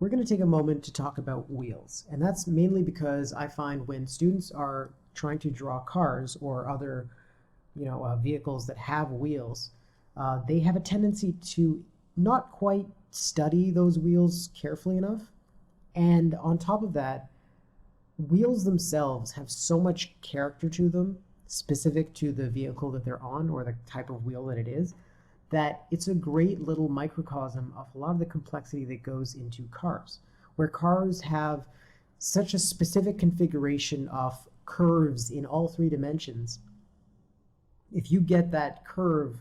we're going to take a moment to talk about wheels. And that's mainly because I find when students are trying to draw cars or other vehicles that have wheels, they have a tendency to not quite study those wheels carefully enough. And on top of that, wheels themselves have so much character to them, specific to the vehicle that they're on or the type of wheel that it is, that it's a great little microcosm of a lot of the complexity that goes into cars, where cars have such a specific configuration of curves in all three dimensions. If you get that curve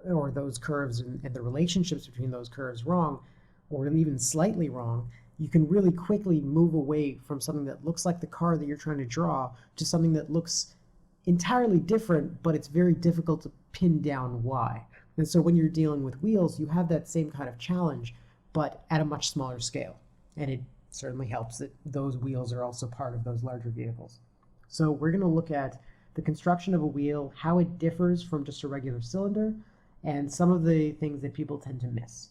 or those curves and the relationships between those curves wrong, or even slightly wrong, you can really quickly move away from something that looks like the car that you're trying to draw to something that looks entirely different, but it's very difficult to pin down why. And so when you're dealing with wheels, you have that same kind of challenge, but at a much smaller scale. And it certainly helps that those wheels are also part of those larger vehicles. So we're going to look at the construction of a wheel, how it differs from just a regular cylinder, and some of the things that people tend to miss.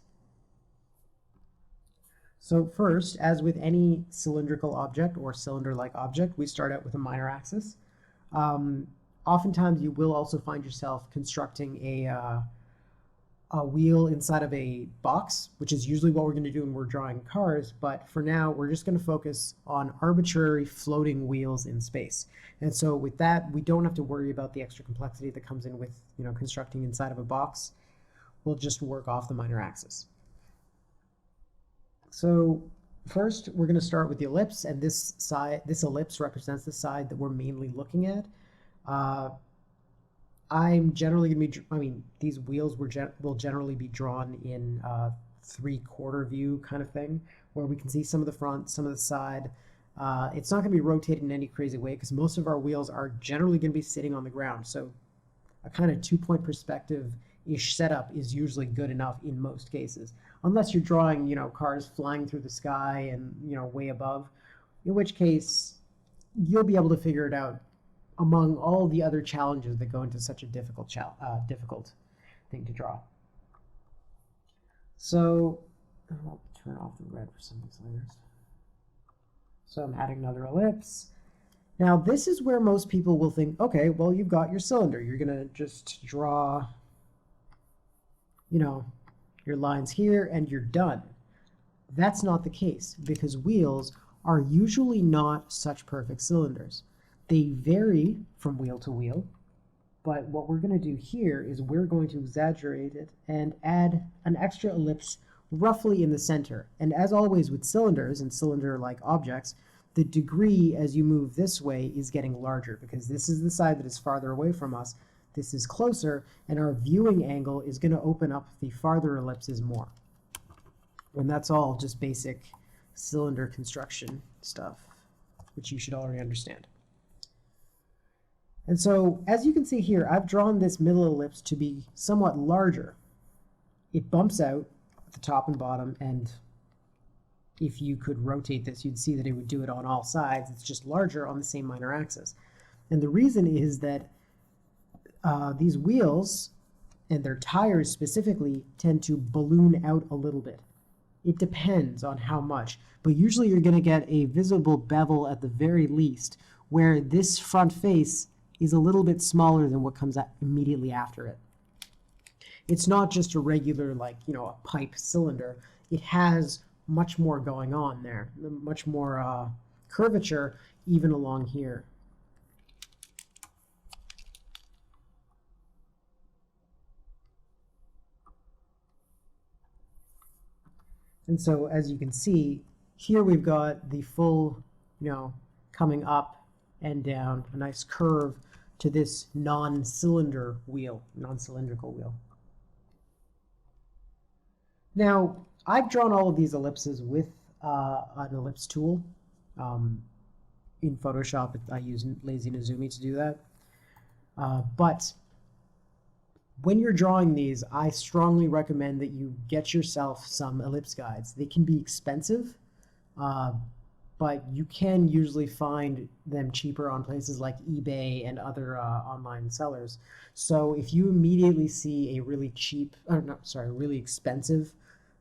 So first, as with any cylindrical object or cylinder-like object, we start out with a minor axis. Oftentimes you will also find yourself constructing a wheel inside of a box, which is usually what we're going to do when we're drawing cars, but for now we're just going to focus on arbitrary floating wheels in space. And so with that, we don't have to worry about the extra complexity that comes in with constructing inside of a box. We'll just work off the minor axis. So first we're going to start with the ellipse, and this ellipse represents the side that we're mainly looking at. I'm generally going to be, these wheels will generally be drawn in three-quarter view kind of thing, where we can see some of the front, some of the side. It's not going to be rotated in any crazy way because most of our wheels are generally going to be sitting on the ground. So a kind of two-point perspective-ish setup is usually good enough in most cases, unless you're drawing, cars flying through the sky and, way above, in which case you'll be able to figure it out among all the other challenges that go into such a difficult thing to draw. So I'll turn off the red for some of these layers. So I'm adding another ellipse. Now this is where most people will think, okay, well, you've got your cylinder. You're going to just draw, your lines here and you're done. That's not the case because wheels are usually not such perfect cylinders. They vary from wheel to wheel, but what we're going to do here is we're going to exaggerate it and add an extra ellipse roughly in the center. And as always with cylinders and cylinder-like objects, the degree as you move this way is getting larger because this is the side that is farther away from us. This is closer, and our viewing angle is going to open up the farther ellipses more. And that's all just basic cylinder construction stuff, which you should already understand. And so, as you can see here, I've drawn this middle ellipse to be somewhat larger. It bumps out at the top and bottom, and if you could rotate this, you'd see that it would do it on all sides. It's just larger on the same minor axis. And the reason is that these wheels, and their tires specifically, tend to balloon out a little bit. It depends on how much, but usually you're going to get a visible bevel at the very least, where this front face is a little bit smaller than what comes immediately after it. It's not just a regular, a pipe cylinder. It has much more going on there, much more curvature even along here. And so as you can see, here we've got the full, coming up and down, a nice curve to this non-cylindrical wheel. Now, I've drawn all of these ellipses with an ellipse tool. In Photoshop, I use Lazy Nezumi to do that. But when you're drawing these, I strongly recommend that you get yourself some ellipse guides. They can be expensive, but you can usually find them cheaper on places like eBay and other online sellers. So if you immediately see a really expensive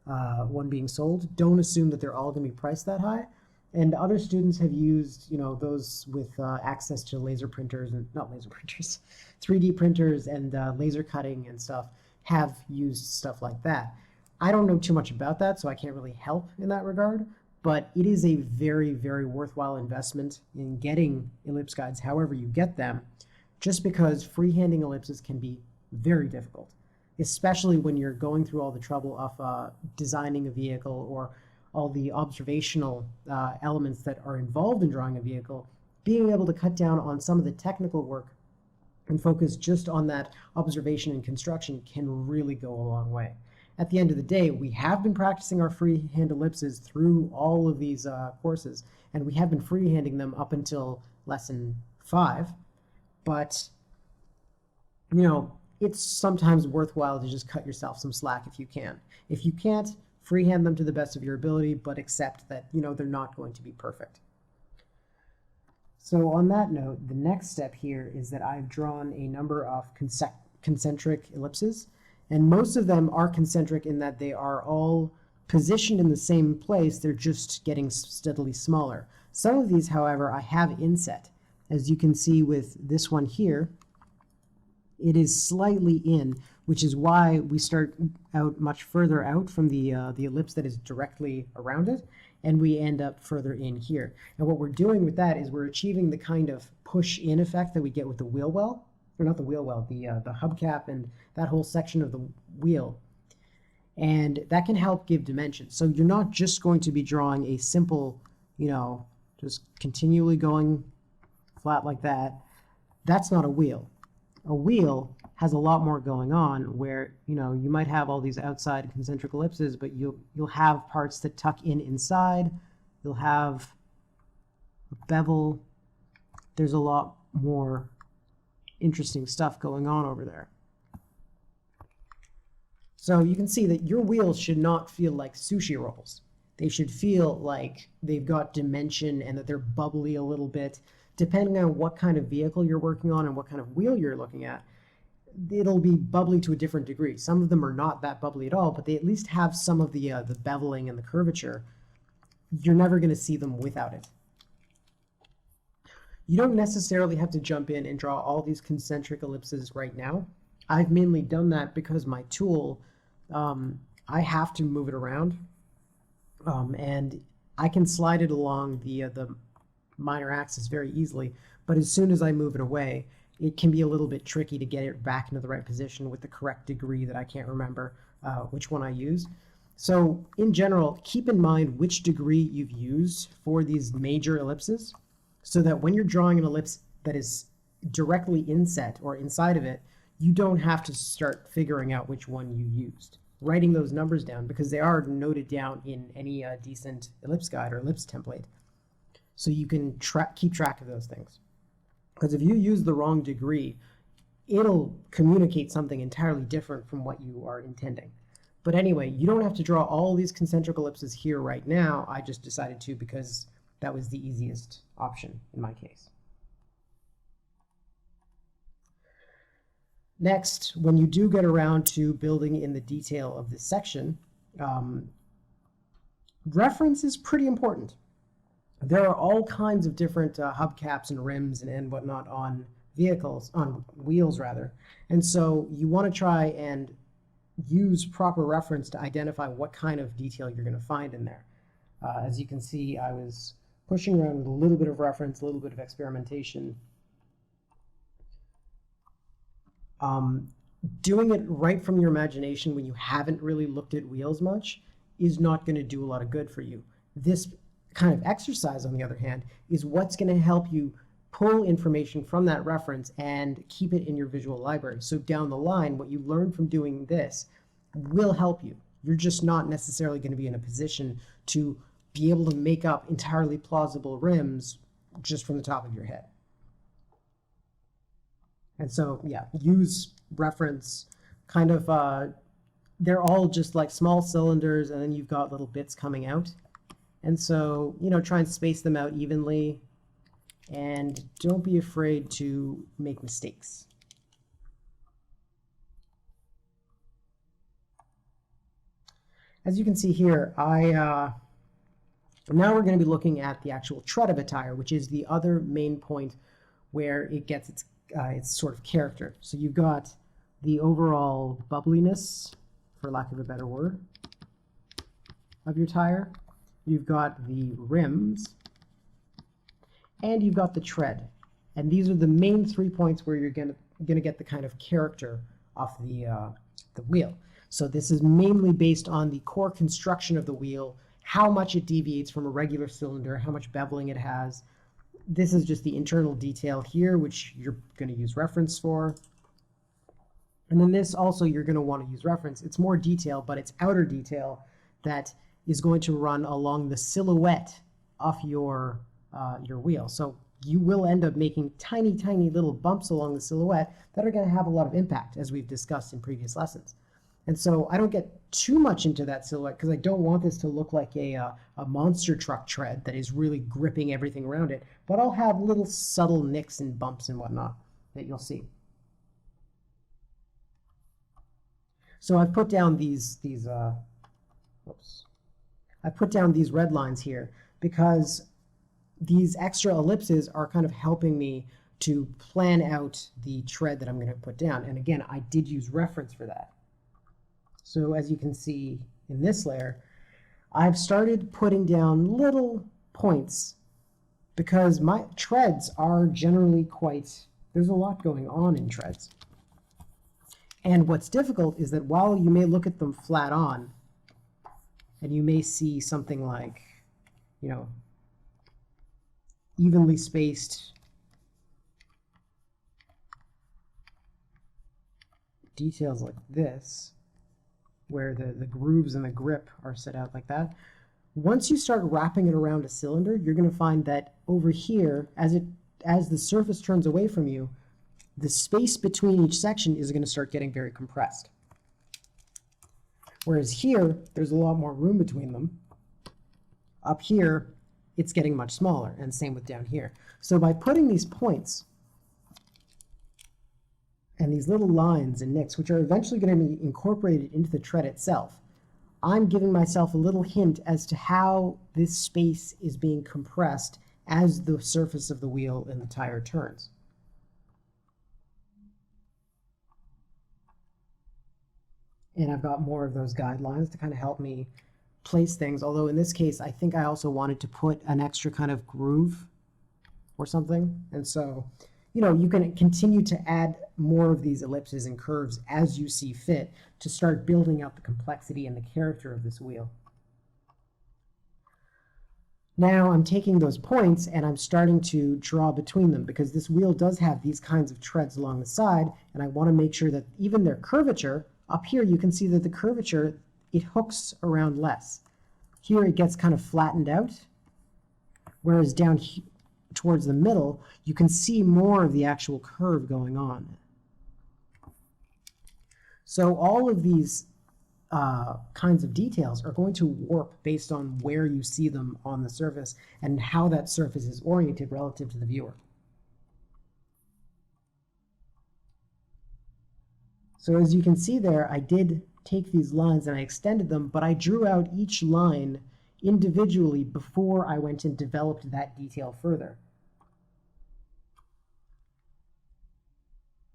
one being sold. Don't assume that they're all going to be priced that high. And other students have used, those with access to laser printers, and not laser printers, 3D printers and laser cutting and stuff, have used stuff like that. I don't know too much about that, so I can't really help in that regard, but it is a very, very worthwhile investment in getting ellipse guides however you get them, just because freehanding ellipses can be very difficult, especially when you're going through all the trouble of designing a vehicle or all the observational elements that are involved in drawing a vehicle. Being able to cut down on some of the technical work and focus just on that observation and construction can really go a long way. At the end of the day, we have been practicing our freehand ellipses through all of these courses, and we have been freehanding them up until lesson 5, but it's sometimes worthwhile to just cut yourself some slack if you can. If you can't, freehand them to the best of your ability, but accept that they're not going to be perfect. So on that note, the next step here is that I've drawn a number of concentric ellipses, and most of them are concentric in that they are all positioned in the same place. They're just getting steadily smaller. Some of these, however, I have inset. As you can see with this one here, it is slightly in, which is why we start out much further out from the ellipse that is directly around it, and we end up further in here. And what we're doing with that is we're achieving the kind of push-in effect that we get with the wheel well, or not the wheel well, the hubcap and that whole section of the wheel. And that can help give dimension. So you're not just going to be drawing a simple, just continually going flat like that. That's not a wheel. A wheel has a lot more going on where, you might have all these outside concentric ellipses, but you'll have parts that tuck in inside. You'll have a bevel. There's a lot more interesting stuff going on over there. So you can see that your wheels should not feel like sushi rolls. They should feel like they've got dimension and that they're bubbly a little bit. Depending on what kind of vehicle you're working on and what kind of wheel you're looking at, it'll be bubbly to a different degree. Some of them are not that bubbly at all, but they at least have some of the beveling and the curvature. You're never going to see them without it. You don't necessarily have to jump in and draw all these concentric ellipses right now. I've mainly done that because my tool, I have to move it around, and I can slide it along the minor axis very easily, but as soon as I move it away, it can be a little bit tricky to get it back into the right position with the correct degree that I can't remember which one I use. So in general, keep in mind which degree you've used for these major ellipses, so that when you're drawing an ellipse that is directly inset or inside of it, you don't have to start figuring out which one you used. Writing those numbers down, because they are noted down in any decent ellipse guide or ellipse template, so you can keep track of those things. Because if you use the wrong degree, it'll communicate something entirely different from what you are intending. But anyway, you don't have to draw all these concentric ellipses here right now. I just decided to because that was the easiest option in my case. Next, when you do get around to building in the detail of this section, reference is pretty important. There are all kinds of different hubcaps and rims and whatnot on vehicles, on wheels rather, and so you want to try and use proper reference to identify what kind of detail you're going to find in there. As you can see, I was pushing around with a little bit of reference, a little bit of experimentation. Doing it right from your imagination when you haven't really looked at wheels much is not going to do a lot of good for you. This kind of exercise, on the other hand, is what's going to help you pull information from that reference and keep it in your visual library. So down the line, what you learn from doing this will help you. You're just not necessarily going to be in a position to be able to make up entirely plausible rims just from the top of your head. And so, yeah, use reference, kind of, they're all just like small cylinders, and then you've got little bits coming out. And so, try and space them out evenly, and don't be afraid to make mistakes. as you can see here, now we're going to be looking at the actual tread of a tire, which is the other main point where it gets its sort of character. So you've got the overall bubbliness, for lack of a better word, of your tire. You've got the rims, and you've got the tread. And these are the main 3 points where you're going to get the kind of character off the wheel. So this is mainly based on the core construction of the wheel, how much it deviates from a regular cylinder, how much beveling it has. This is just the internal detail here, which you're going to use reference for. And then this also you're going to want to use reference. It's more detail, but it's outer detail that is going to run along the silhouette of your wheel. So you will end up making tiny, tiny little bumps along the silhouette that are going to have a lot of impact, as we've discussed in previous lessons. And so I don't get too much into that silhouette because I don't want this to look like a monster truck tread that is really gripping everything around it, but I'll have little subtle nicks and bumps and whatnot that you'll see. So I've put down these red lines here because these extra ellipses are kind of helping me to plan out the tread that I'm going to put down. And again, I did use reference for that. So as you can see in this layer, I've started putting down little points because my treads are generally there's a lot going on in treads. And what's difficult is that while you may look at them flat on, and you may see something like, evenly spaced details like this, where the grooves and the grip are set out like that. Once you start wrapping it around a cylinder, you're going to find that over here, as the surface turns away from you, the space between each section is going to start getting very compressed. Whereas here, there's a lot more room between them. Up here, it's getting much smaller, and same with down here. So by putting these points and these little lines and nicks, which are eventually going to be incorporated into the tread itself, I'm giving myself a little hint as to how this space is being compressed as the surface of the wheel and the tire turns. And I've got more of those guidelines to kind of help me place things, although in this case I think I also wanted to put an extra kind of groove or something. And so, you can continue to add more of these ellipses and curves as you see fit to start building out the complexity and the character of this wheel. Now I'm taking those points and I'm starting to draw between them because this wheel does have these kinds of treads along the side, and I want to make sure that even their curvature, up here you can see that the curvature, it hooks around less. Here it gets kind of flattened out, whereas down here, towards the middle, you can see more of the actual curve going on. So all of these kinds of details are going to warp based on where you see them on the surface and how that surface is oriented relative to the viewer. So as you can see there, I did take these lines and I extended them, but I drew out each line individually before I went and developed that detail further.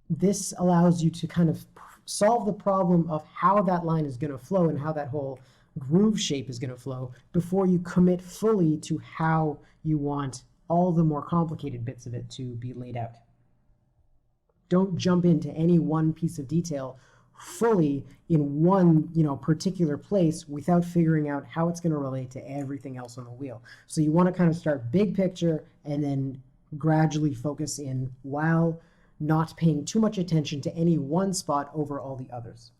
This allows you to kind of solve the problem of how that line is going to flow and how that whole groove shape is going to flow before you commit fully to how you want all the more complicated bits of it to be laid out. Don't jump into any one piece of detail fully in one particular place without figuring out how it's going to relate to everything else on the wheel. So you want to kind of start big picture and then gradually focus in while not paying too much attention to any one spot over all the others.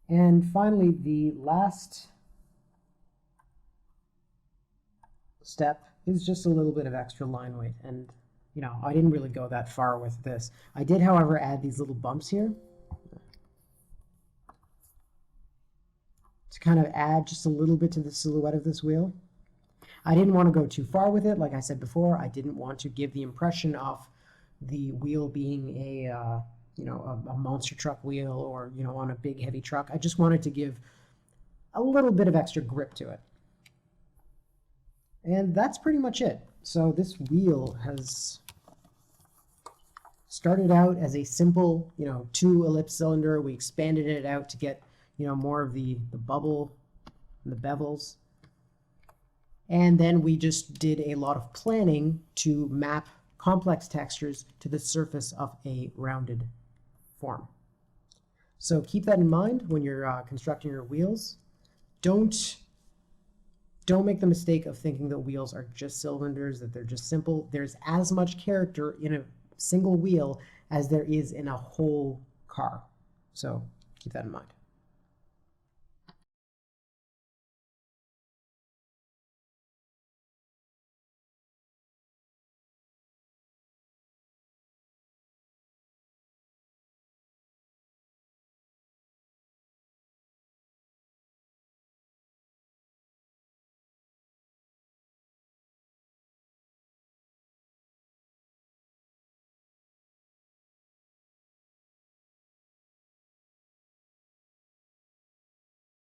And finally, the last step is just a little bit of extra line weight. And I didn't really go that far with this. I did, however, add these little bumps here to kind of add just a little bit to the silhouette of this wheel. I didn't want to go too far with it. Like I said before, I didn't want to give the impression of the wheel being a monster truck wheel or, on a big heavy truck. I just wanted to give a little bit of extra grip to it. And that's pretty much it. So this wheel has started out as a simple, 2 ellipse cylinder. We expanded it out to get, more of the bubble and the bevels. And then we just did a lot of planning to map complex textures to the surface of a rounded form. So keep that in mind when you're constructing your wheels. Don't make the mistake of thinking that wheels are just cylinders, that they're just simple. There's as much character in a single wheel as there is in a whole car. So keep that in mind.